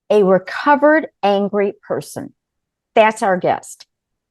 a recovered angry person. That's our guest,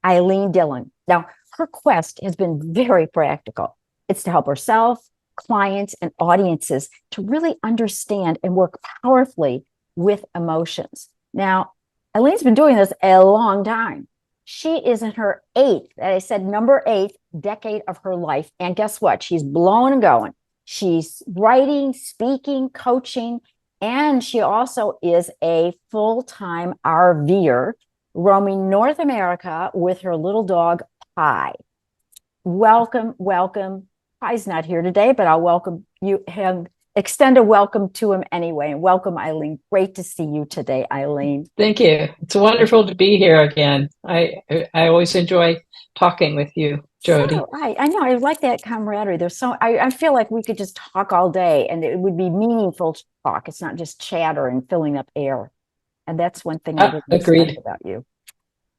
Ilene Dillon. Now, her quest has been very practical. It's to help herself, clients, and audiences to really understand and work powerfully with emotions. Now, Ilene's been doing this a long time. She is in her number eighth decade of her life. And guess what? She's blowing and going. She's writing, speaking, coaching, and she also is a full-time RVer roaming North America with her little dog, Pi. Welcome, welcome. Pi's not here today, but I'll welcome you, extend a welcome to him anyway. And welcome, Ilene. Great to see you today, Ilene. Thank you. It's wonderful to be here again. I always enjoy talking with you, Jody. So, I know. I like that camaraderie. I feel like we could just talk all day and it would be meaningful to talk. It's not just chatter and filling up air. And that's one thing I really Agreed about you.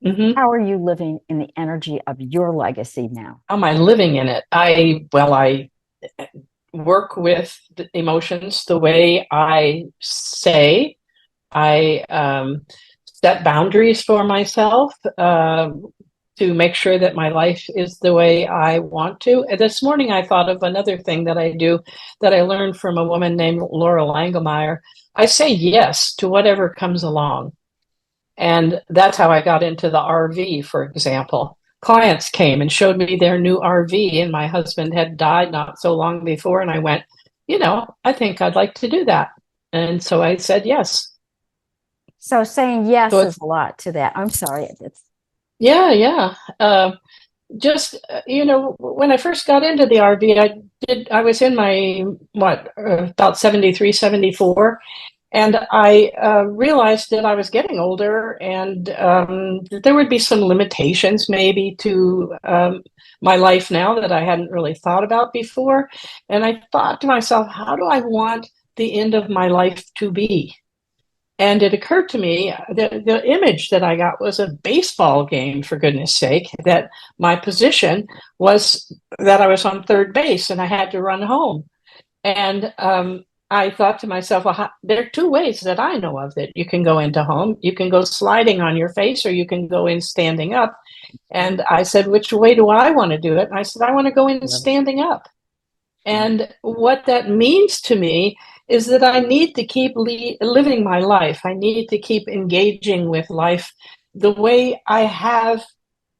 Mm-hmm. How are you living in the energy of your legacy now? How am I living in it? I work with the emotions the way I say. I set boundaries for myself to make sure that my life is the way I want to. And this morning I thought of another thing that I do that I learned from a woman named Laura Langemeyer. I say yes to whatever comes along. And that's how I got into the RV, for example. Clients came and showed me their new RV, and my husband had died not so long before. And I went, I think I'd like to do that. And so I said yes. So saying yes is a lot to that. I'm sorry. Yeah. When I first got into the RV, I was in my, about 73, 74. And I realized that I was getting older and there would be some limitations maybe to my life now that I hadn't really thought about before. And I thought to myself, how do I want the end of my life to be? And it occurred to me that the image that I got was a baseball game, for goodness sake, that my position was that I was on third base and I had to run home. And I thought to myself, well, there are two ways that I know of that you can go into home. You can go sliding on your face or you can go in standing up. And I said, which way do I want to do it? And I said, I want to go in standing up. And what that means to me is that I need to keep living my life. I need to keep engaging with life the way I have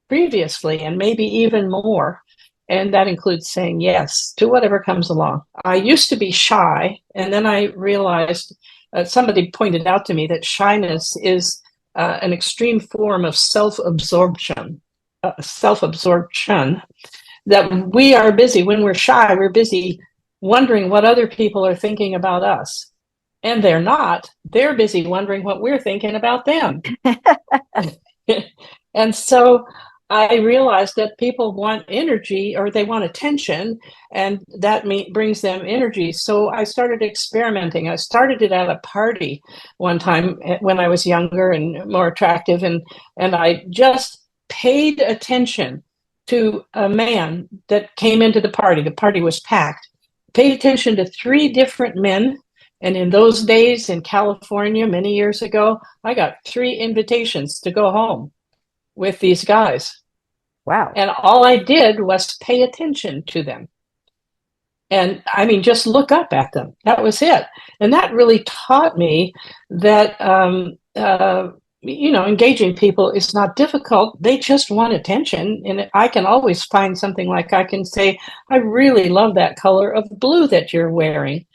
previously and maybe even more. And that includes saying yes to whatever comes along. I used to be shy, and then I realized somebody pointed out to me that shyness is an extreme form of self-absorption, that we are busy. When we're shy, we're busy wondering what other people are thinking about us. And they're not. They're busy wondering what we're thinking about them. And so I realized that people want energy or they want attention, and that brings them energy. So I started experimenting. I started it at a party one time when I was younger and more attractive, and I just paid attention to a man that came into the party. The party was packed. Paid attention to 3 different men. And in those days in California, many years ago, I got 3 invitations to go home with these guys. Wow. And all I did was pay attention to them. And I mean, just look up at them. That was it. And that really taught me that, engaging people is not difficult. They just want attention. And I can always find something like I can say, I really love that color of blue that you're wearing,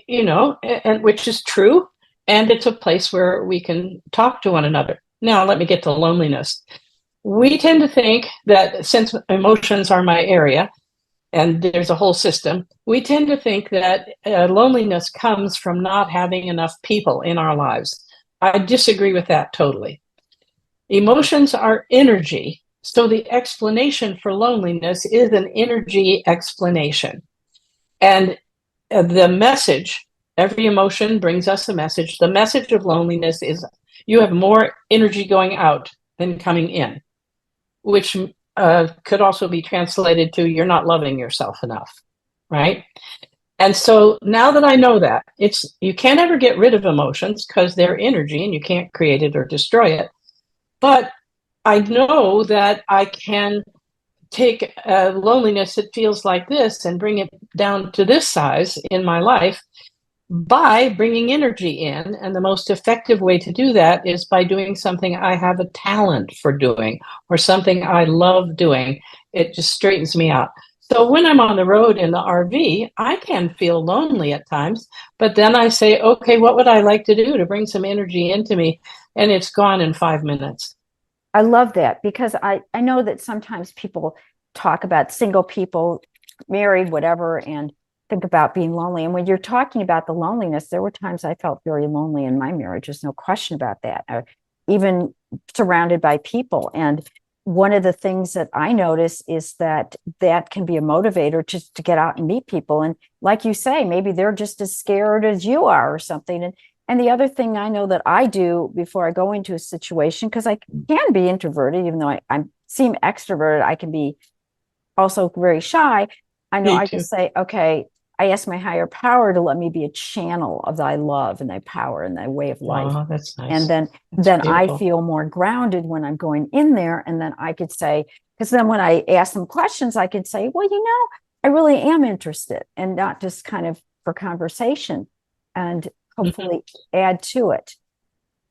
and which is true. And it's a place where we can talk to one another. Now, let me get to loneliness. We tend to think that since emotions are my area, and there's a whole system, we tend to think that loneliness comes from not having enough people in our lives. I disagree with that totally. Emotions are energy, so the explanation for loneliness is an energy explanation. And the message, every emotion brings us a message. The message of loneliness is you have more energy going out than coming in, which could also be translated to you're not loving yourself enough, right? And so now that I know that, you can't ever get rid of emotions because they're energy and you can't create it or destroy it. But I know that I can take loneliness that feels like this and bring it down to this size in my life by bringing energy in. And the most effective way to do that is by doing something I have a talent for doing or something I love doing. It just straightens me out. So when I'm on the road in the RV, I can feel lonely at times, but then I say, okay, what would I like to do to bring some energy into me? And it's gone in 5 minutes. I love that, because I know that sometimes people talk about single people, married, whatever, and think about being lonely. And when you're talking about the loneliness, there were times I felt very lonely in my marriage. There's no question about that, even surrounded by people. And one of the things that I notice is that that can be a motivator just to get out and meet people. And like you say, maybe they're just as scared as you are or something. And the other thing I know that I do before I go into a situation, because I can be introverted, even though I seem extroverted, I can be also very shy. I know I just say, okay, I ask my higher power to let me be a channel of thy love and thy power and thy way of life. Oh, that's nice. And then I feel more grounded when I'm going in there. And then I could say, because then when I ask them questions, I could say, well, I really am interested, and not just kind of for conversation, and hopefully add to it.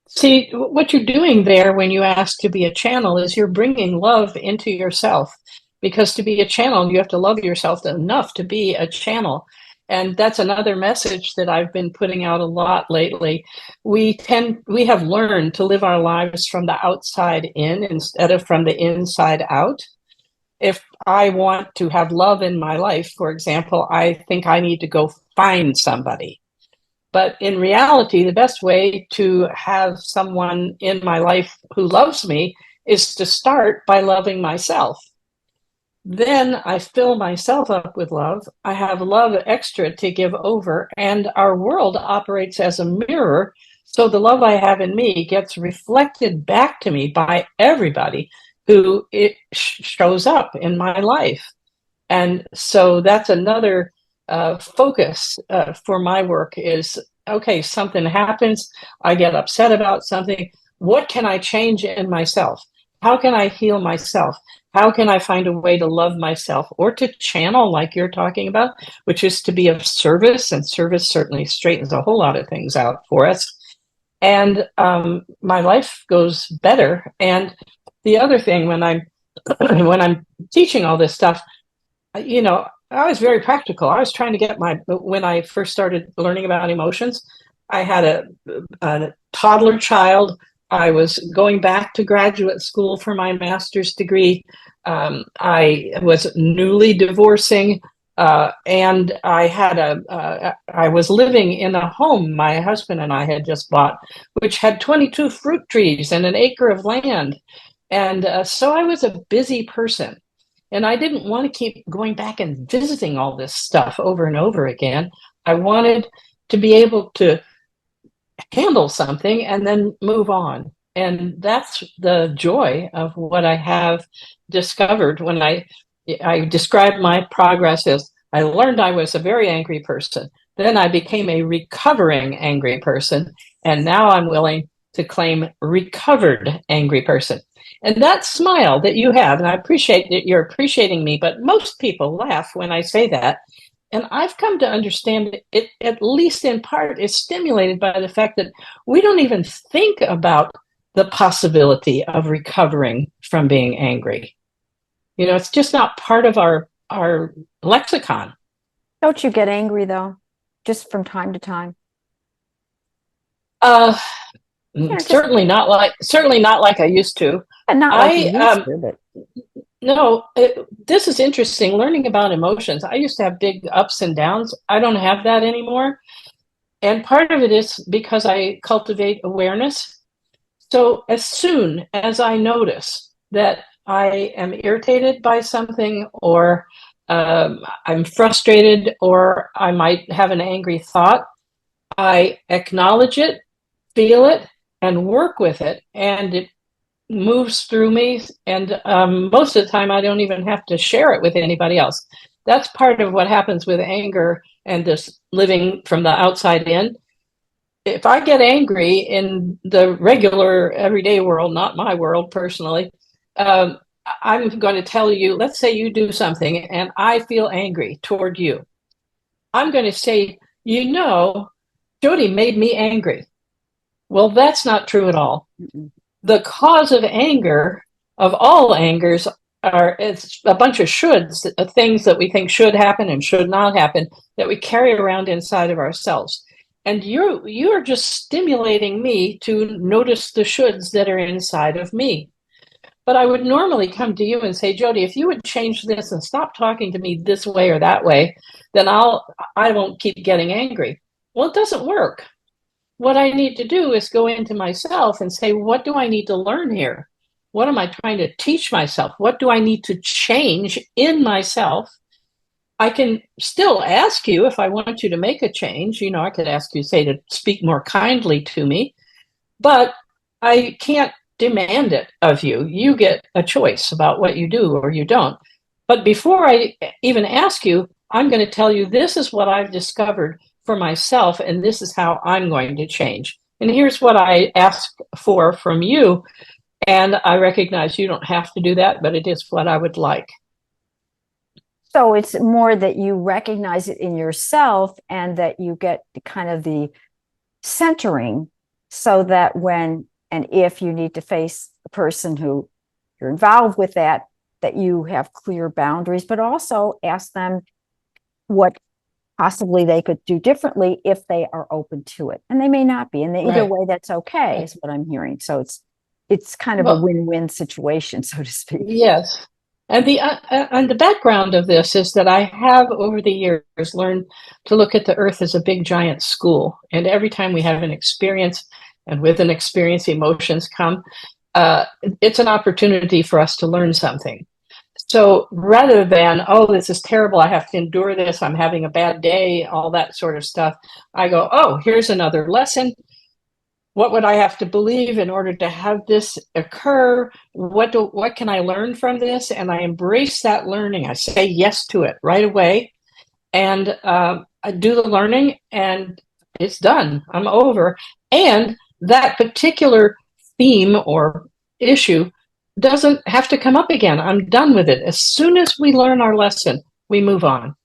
See, what you're doing there when you ask to be a channel is you're bringing love into yourself. Because to be a channel, you have to love yourself enough to be a channel. And that's another message that I've been putting out a lot lately. We have learned to live our lives from the outside in instead of from the inside out. If I want to have love in my life, for example, I think I need to go find somebody. But in reality, the best way to have someone in my life who loves me is to start by loving myself. Then I fill myself up with love. I have love extra to give over, and our world operates as a mirror. So the love I have in me gets reflected back to me by everybody who it shows up in my life. And so that's another focus for my work is, okay, something happens. I get upset about something. What can I change in myself? How can I heal myself? How can I find a way to love myself or to channel, like you're talking about, which is to be of service, and service certainly straightens a whole lot of things out for us. And my life goes better. And the other thing, when I'm teaching all this stuff, I was very practical. I was trying to get when I first started learning about emotions, I had a toddler child. I was going back to graduate school for my master's degree. I was newly divorcing, and I was living in a home my husband and I had just bought, which had 22 fruit trees and an acre of land. And so I was a busy person. And I didn't want to keep going back and visiting all this stuff over and over again. I wanted to be able to handle something and then move on. And that's the joy of what I have discovered when I described my progress as I learned I was a very angry person. Then I became a recovering angry person. And now I'm willing to claim recovered angry person. And that smile that you have, and I appreciate that you're appreciating me, but most people laugh when I say that. And I've come to understand it, at least in part, is stimulated by the fact that we don't even think about the possibility of recovering from being angry. It's just not part of our lexicon. Don't you get angry, though, just from time to time? Certainly not like I used to. And not like you used to, but no, this is interesting. Learning about emotions. I used to have big ups and downs. I don't have that anymore. And part of it is because I cultivate awareness. So as soon as I notice that I am irritated by something, or I'm frustrated, or I might have an angry thought, I acknowledge it, feel it, and work with it, and it moves through me. And most of the time, I don't even have to share it with anybody else. That's part of what happens with anger and this living from the outside in. If I get angry in the regular everyday world, not my world personally, um, I'm going to tell you, let's say you do something and I feel angry toward you. I'm going to say, Jody made me angry. Well, that's not true at all. Mm-mm. The cause of anger, of all angers, it's a bunch of shoulds, things that we think should happen and should not happen that we carry around inside of ourselves. And you're just stimulating me to notice the shoulds that are inside of me. But I would normally come to you and say, Jody, if you would change this and stop talking to me this way or that way, then I won't keep getting angry. Well, it doesn't work. What I need to do is go into myself and say, what do I need to learn here? What am I trying to teach myself? What do I need to change in myself? I can still ask you if I want you to make a change. I could ask you, say, to speak more kindly to me, but I can't demand it of you. You get a choice about what you do or you don't. But before I even ask you, I'm going to tell you, this is what I've discovered for myself, and this is how I'm going to change. And here's what I ask for from you. And I recognize you don't have to do that, but it is what I would like. So it's more that you recognize it in yourself and that you get kind of the centering so that when and if you need to face a person who you're involved with, that you have clear boundaries, but also ask them what possibly they could do differently if they are open to it. And they may not be. And either way, that's okay, is what I'm hearing. So it's kind of a win-win situation, so to speak. Yes. And the background of this is that I have over the years learned to look at the earth as a big giant school. And every time we have an experience, and with an experience, emotions come, it's an opportunity for us to learn something. So rather than, oh, this is terrible, I have to endure this, I'm having a bad day, all that sort of stuff, I go, oh, here's another lesson. What would I have to believe in order to have this occur? What can I learn from this? And I embrace that learning. I say yes to it right away. And I do the learning and it's done. I'm over. And that particular theme or issue doesn't have to come up again. I'm done with it. As soon as we learn our lesson, we move on.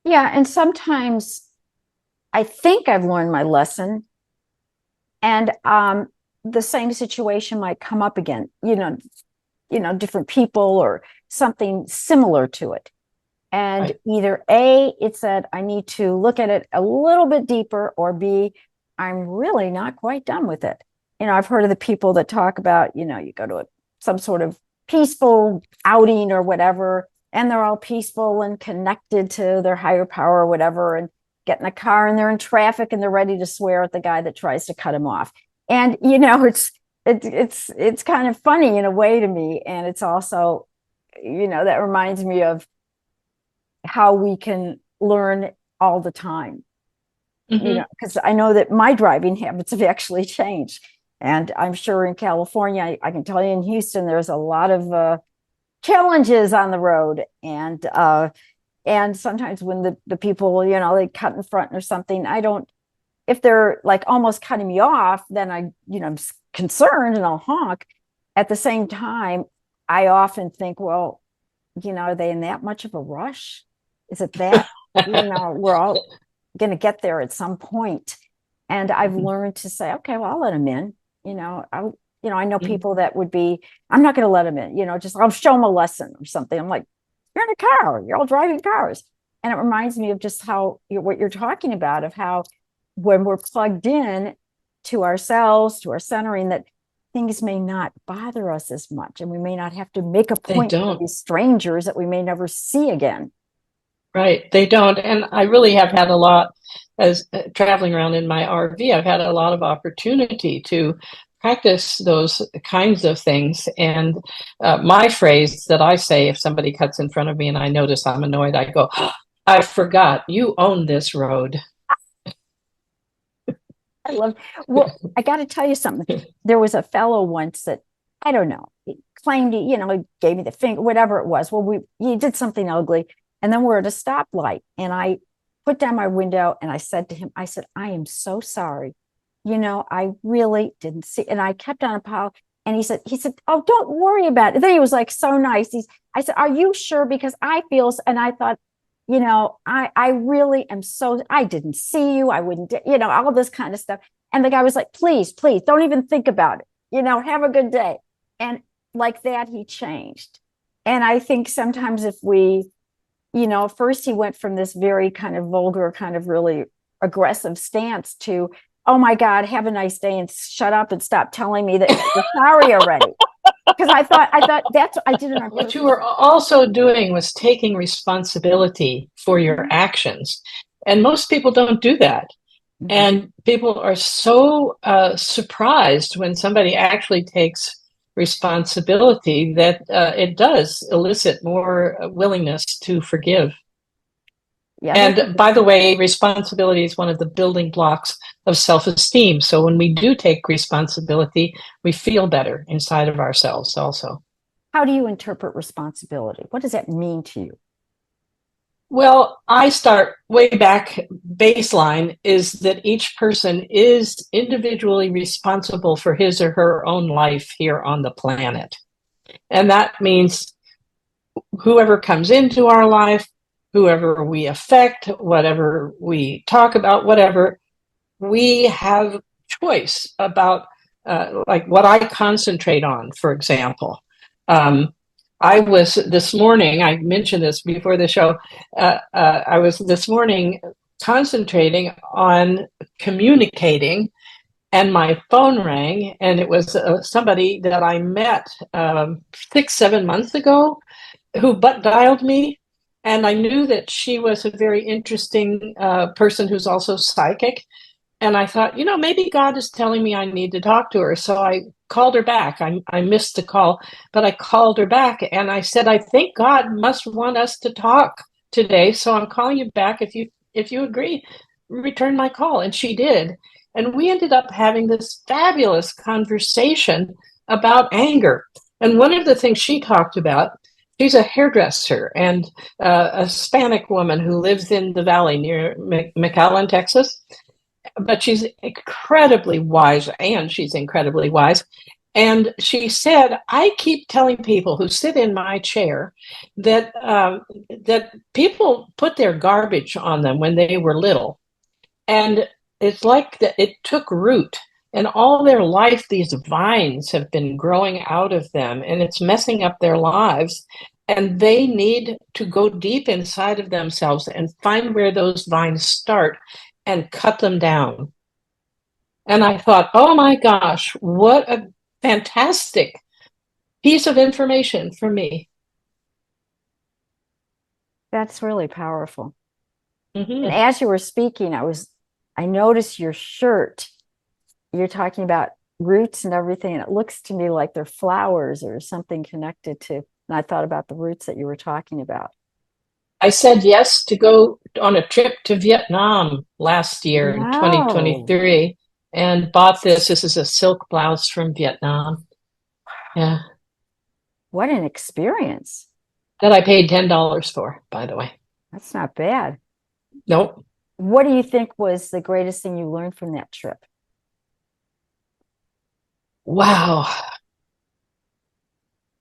Yeah. And sometimes I think I've learned my lesson. And the same situation might come up again, different people or something similar to it. And either A, it's that I need to look at it a little bit deeper, or B, I'm really not quite done with it. I've heard of the people that talk about, you go to some sort of peaceful outing or whatever, and they're all peaceful and connected to their higher power or whatever, and get in a car and they're in traffic and they're ready to swear at the guy that tries to cut him off. And, it's kind of funny in a way to me. And it's also, that reminds me of how we can learn all the time, because I know that my driving habits have actually changed. And I'm sure in California, I can tell you in Houston, there's a lot of challenges on the road. And sometimes when the people, they cut in front or something, if they're like almost cutting me off, then I'm concerned and I'll honk. At the same time, I often think, well, are they in that much of a rush? Is it that, we're all going to get there at some point. And I've learned to say, okay, well, I'll let them in. I know people that would be, I'm not going to let them in, just I'll show them a lesson or something. I'm like, you're in a car, you're all driving cars. And it reminds me of just how what you're talking about, of how when we're plugged in to ourselves, to our centering, that things may not bother us as much. And we may not have to make a point to these strangers that we may never see again. Right. They don't. And I really have had a lot, as traveling around in my RV, I've had a lot of opportunity to practice those kinds of things. And my phrase that I say, if somebody cuts in front of me and I notice I'm annoyed, I go, oh, I forgot, you own this road. Well, I got to tell you something. There was a fellow once that, I don't know, claimed he, he gave me the finger, whatever it was. Well, he did something ugly. And then we're at a stoplight. And I put down my window and I said to him, I said, I am so sorry. I really didn't see. And I kept on apologizing. And he said, oh, don't worry about it. And then he was like, so nice. I said, are you sure? Because I feel, and I thought, I really am I didn't see you. I wouldn't, all this kind of stuff. And the guy was like, please, don't even think about it. Have a good day. And like that, he changed. And I think sometimes if we, first he went from this very kind of vulgar, kind of really aggressive stance to, oh my God, have a nice day and shut up and stop telling me that you're sorry already. Because I thought that's what I didn't. What you were also doing was taking responsibility for your actions. And most people don't do that. Mm-hmm. And people are so surprised when somebody actually takes responsibility that it does elicit more willingness to forgive. Yeah, and by the way, responsibility is one of the building blocks of self-esteem. So when we do take responsibility, we feel better inside of ourselves also. How do you interpret responsibility? What does that mean to you? Well, I start way back. Baseline is that each person is individually responsible for his or her own life here on the planet. And that means whoever comes into our life, whoever we affect, whatever we talk about, whatever, we have choice about like what I concentrate on, for example. I was this morning, I mentioned this before the show, I was this morning concentrating on communicating, and my phone rang, and it was somebody that I met 6-7 months ago who butt dialed me. And I knew that she was a very interesting person who's also psychic. And I thought, maybe God is telling me I need to talk to her. So I called her back. I missed the call, but I called her back and I said, I think God must want us to talk today. So I'm calling you back. If you agree, return my call. And she did. And we ended up having this fabulous conversation about anger. And one of the things she talked about, she's a hairdresser and a Hispanic woman who lives in the valley near McAllen, Texas. But she's incredibly wise, and And she said, I keep telling people who sit in my chair that that people put their garbage on them when they were little. And it's like that it took root. And all their life, these vines have been growing out of them, and it's messing up their lives. And they need to go deep inside of themselves and find where those vines start and cut them down. And I thought, oh my gosh, what a fantastic piece of information for me. That's really powerful. Mm-hmm. And as you were speaking, I noticed your shirt. You're talking about roots and everything, and it looks to me like they're flowers or something connected to. And I thought about the roots that you were talking about. I said yes to go on a trip to Vietnam last year in 2023 and bought this. This is a silk blouse from Vietnam. Yeah. What an experience. That I paid $10 for, by the way. That's not bad. Nope. What do you think was the greatest thing you learned from that trip? Wow.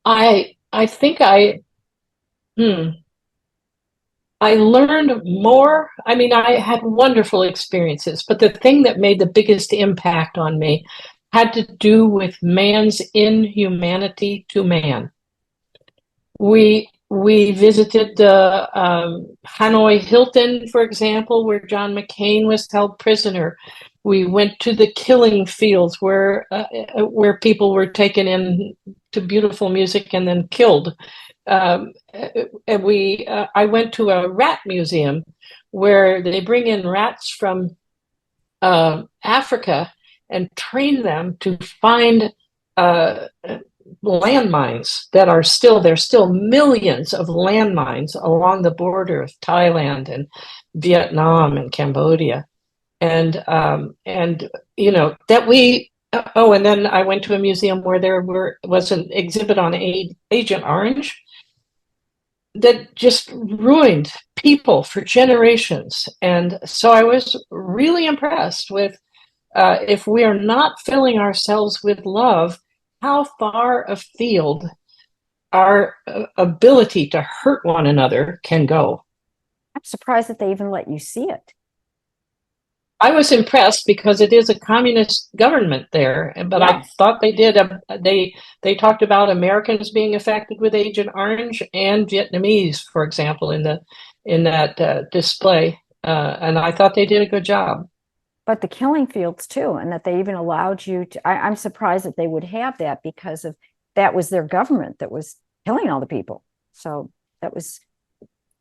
I think I learned more. I mean, I had wonderful experiences, but the thing that made the biggest impact on me had to do with man's inhumanity to man. We visited the Hanoi Hilton, for example, where John McCain was held prisoner. We went to the killing fields where people were taken in to beautiful music and then killed. I went to a rat museum where they bring in rats from Africa and train them to find landmines that are there's still millions of landmines along the border of Thailand and Vietnam and Cambodia. And that we Oh, and then I went to a museum where was an exhibit on Agent Orange that just ruined people for generations. And so I was really impressed with if we are not filling ourselves with love, how far afield our ability to hurt one another can go. I'm surprised that they even let you see it. I was impressed because it is a communist government there, but I Yes. thought they did. They talked about Americans being affected with Agent Orange and Vietnamese, for example, in that display, and I thought they did a good job. But the killing fields too, and that they even allowed you to. I'm surprised that they would have that because of that was their government that was killing all the people. So that was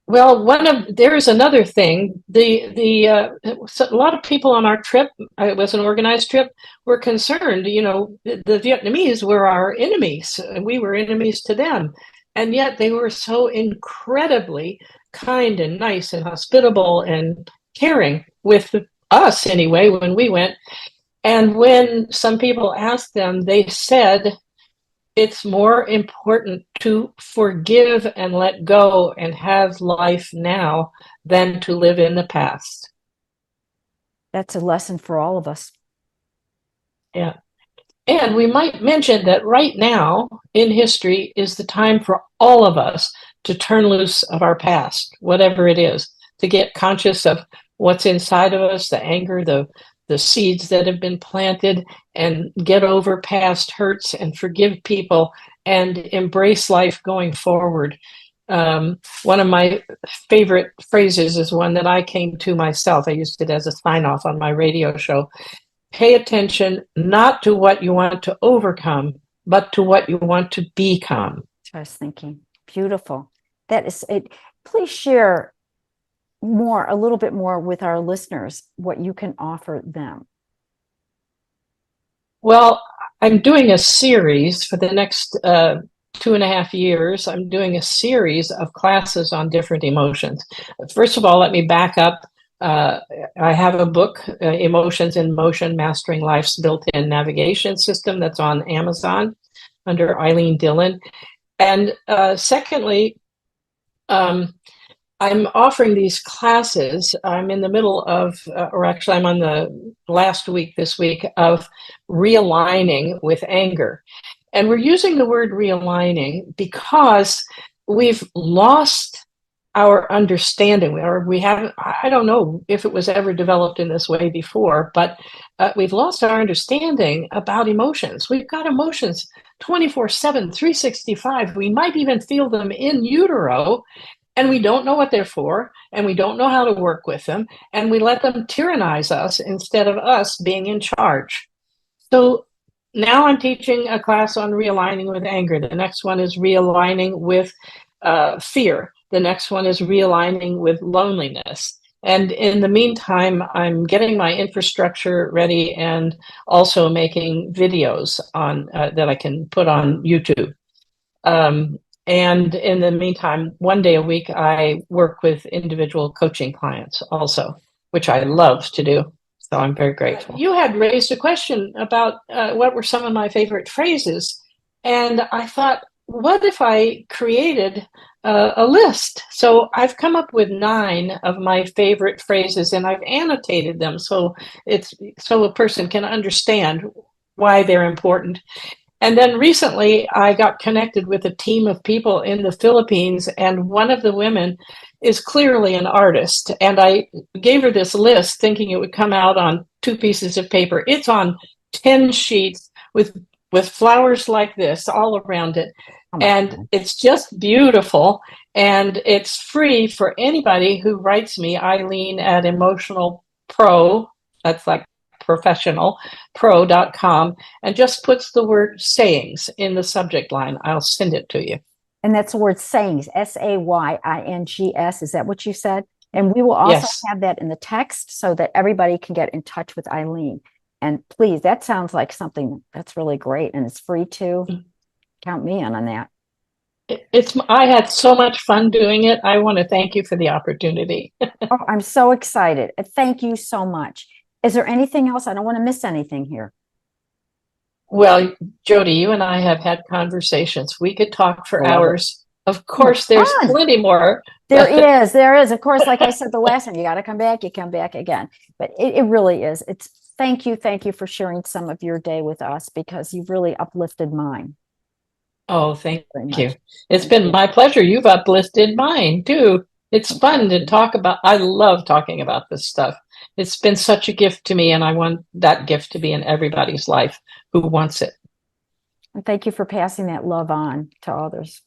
Well, there is another thing. So a lot of people on our trip, it was an organized trip, were concerned. You know, the Vietnamese were our enemies, and we were enemies to them, and yet they were so incredibly kind and nice and hospitable and caring with us anyway when we went. And when some people asked them, they said it's more important to forgive and let go and have life now than to live in the past. that's a lesson for all of us. Yeah. And we might mention that right now in history is the time for all of us to turn loose of our past, whatever it is, to get conscious of what's inside of us, the anger, the seeds that have been planted, and get over past hurts and forgive people and embrace life going forward. One of my favorite phrases is one that I came to myself. I used it as a sign off on my radio show. Pay attention not to what you want to overcome, but to what you want to become. I was thinking, beautiful. That is it. Please share a little bit more with our listeners, what you can offer them. Well, I'm doing a series for the next 2.5 years. I'm doing a series of classes on different emotions. First of all, let me back up. I have a book, Emotions in Motion, Mastering Life's Built-in Navigation System, that's on Amazon under Ilene Dillon. And secondly, I'm offering these classes. I'm in the middle of, or actually I'm on the last week this week of realigning with anger. And we're using the word realigning because we've lost our understanding, or we haven't, I don't know if it was ever developed in this way before, but we've lost our understanding about emotions. We've got emotions 24/7, 365. We might even feel them in utero, and we don't know what they're for, and we don't know how to work with them, and we let them tyrannize us instead of us being in charge. So now I'm teaching a class on realigning with anger. The next one is realigning with fear. The next one is realigning with loneliness. And in the meantime, I'm getting my infrastructure ready and also making videos on that I can put on YouTube. And in the meantime, one day a week, I work with individual coaching clients also, which I love to do. So I'm very grateful. You had raised a question about what were some of my favorite phrases. And I thought, what if I created a list? So I've come up with 9 of my favorite phrases, and I've annotated them so a person can understand why they're important. And then recently I got connected with a team of people in the Philippines, and one of the women is clearly an artist. And I gave her this list thinking it would come out on 2 pieces of paper. It's on 10 sheets with flowers like this all around it. And it's just beautiful. And it's free for anybody who writes me, Ilene at Emotional Pro. That's like professional pro.com, and just puts the word sayings in the subject line. I'll send it to you. And that's the word sayings, SAYINGS. Is that what you said? And we will also have that in the text so that everybody can get in touch with Ilene. And please, that sounds like something that's really great, and it's free too. Count me in on that. I had so much fun doing it. I want to thank you for the opportunity. Oh, I'm so excited. Thank you so much. Is there anything else? I don't want to miss anything here. Well, Jody, you and I have had conversations. We could talk for I love it. hours. Of course, there's Fun. plenty more. There is. Of course, like I said the last time, you got to come back, you come back again. But it really is. It's thank you for sharing some of your day with us because you've really uplifted mine Oh, thank very you. much. It's been my pleasure. You've uplifted mine too. It's fun to talk about. I love talking about this stuff. It's been such a gift to me, and I want that gift to be in everybody's life who wants it. And thank you for passing that love on to others.